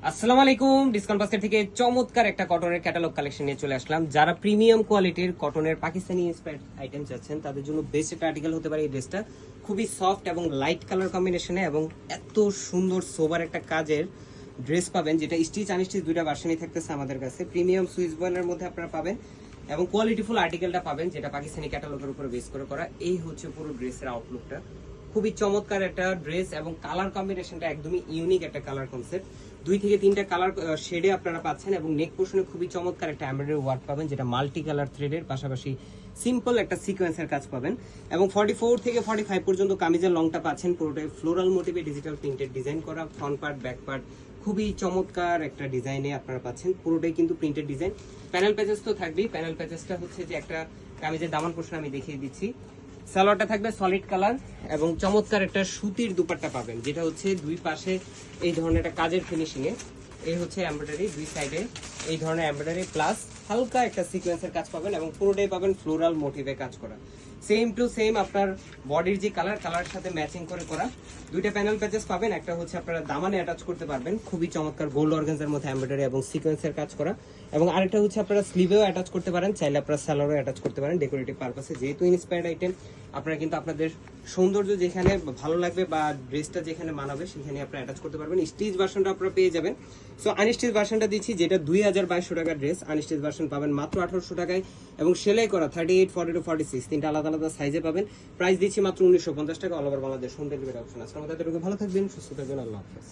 আসসালামু আলাইকুম। Discount basket থেকে চমৎকার একটা কটনের ক্যাটালগ কালেকশন নিয়ে চলে আসলাম। যারা প্রিমিয়াম কোয়ালিটির কটনের পাকিস্তানি ইন্সপায়ার্ড আইটেম চাচ্ছেন তাদের জন্য বেস্ট একটা আর্টিকেল হতে পারে এই ড্রেসটা। খুবই সফট এবং লাইট কালার কম্বিনেশনে এবং এত সুন্দর সোবার একটা কাজের ড্রেস পাবেন, যেটা স্টিচ আনস্টিচ দুইটা ভার্সনই থাকতেছে আমাদের কাছে। প্রিমিয়াম সুইস বয়েলের মধ্যে আপনারা পাবেন এবং কোয়ালিটিফুল আর্টিকেলটা পাবেন, যেটা পাকিস্তানি ক্যাটালগের উপর বেস করে করা। এই হচ্ছে পুরো ড্রেসের আউটলুকটা। খুবই চমৎকার একটা ড্রেস এবং কালার কম্বিনেশনটা একদমই ইউনিক একটা কালার কনসেপ্ট। 2 থেকে 3টা কালার শেডে আপনারা পাচ্ছেন এবং নেক পোর্শনে খুবই চমৎকার একটা এমব্রয়ডারি ওয়ার্ক পাবেন, যেটা মাল্টি কালার থ্রেডের পাশাপাশি সিম্পল একটা সিকোয়েন্সের কাজ পাবেন। এবং 44 থেকে 45 পর্যন্ত কামিজের লংটা পাচ্ছেন পুরোটাই ফ্লোরাল মোটিভে ডিজিটাল প্রিন্টেড ডিজাইন করা। ফ্রন্ট পার্ট ব্যাক পার্ট খুবই চমৎকার একটা ডিজাইনে আপনারা পাচ্ছেন, পুরোটাই কিন্তু প্রিন্টেড ডিজাইন। প্যানেল প্যাচেস তো থাকবেই। প্যানেল প্যাচেসটা হচ্ছে যে একটা কামিজের দামান পোর্শন আমি দেখিয়ে দিচ্ছি। সালোয়ারটা থাকবে সলিড কালার এবং চমৎকার একটা সুতির দুপাট্টা পাবেন, যেটা হচ্ছে দুই পাশে এই ধরনের একটা কাজের ফিনিশিং এ। এই হচ্ছে এমব্রয়ডারি, দুই সাইডে এই ধরনের এমব্রয়ডারি প্লাস হালকা একটা সিকোয়েন্সের কাজ পাবেন এবং পুরোটাই পাবেন ফ্লোরাল মোটিভে কাজ করা। সেম টু সেম আপনার বডির যে কালার সাথে ম্যাচিং করে করা। দুইটা প্যানেল প্যাচেস পাবেন, একটা হচ্ছে আপনারা দামানে অ্যাটাচ করতে পারবেন, খুবই চমৎকার গোল্ড অর্গানজার মধ্যে এমব্রয়ডারি এবং সিকোয়েন্সের কাজ করা। এবং আরেকটা হচ্ছে আপনারা স্লিভেও অ্যাটাচ করতে পারেন, চাইলে আপনারা সালোয়ারও অ্যাটাচ করতে পারেন ডেকোরেটিভ পারপাসে। যেহেতু ইন্সপায়ার্ড আইটেম, আপনারা কিন্তু আপনাদের সৌন্দর্য যেখানে ভালো লাগবে বা ড্রেসটা যেখানে মানাবে সেখানে আপনারা অ্যাটাচ করতে পারবেন। স্টিচ ভার্সনটা আপনারা পেয়ে যাবেন। সো আনস্টিচ ভার্সনটা দিচ্ছি, যেটা 2200 টাকার ড্রেস। আনস্টিচ ভার্সন পাবেন মাত্র 1800 টাকায় এবং সেলাই করা 38, 42, 46 তিনটা আলাদা আলাদা সাইজে পাবেন। প্রাইস দিচ্ছি মাত্র 1950 টাকা। All over Bangladesh home delivery option আছে। আমাদের ভালো থাকবেন, সুস্থ থাকবেন। আল্লাহ হাফেজ।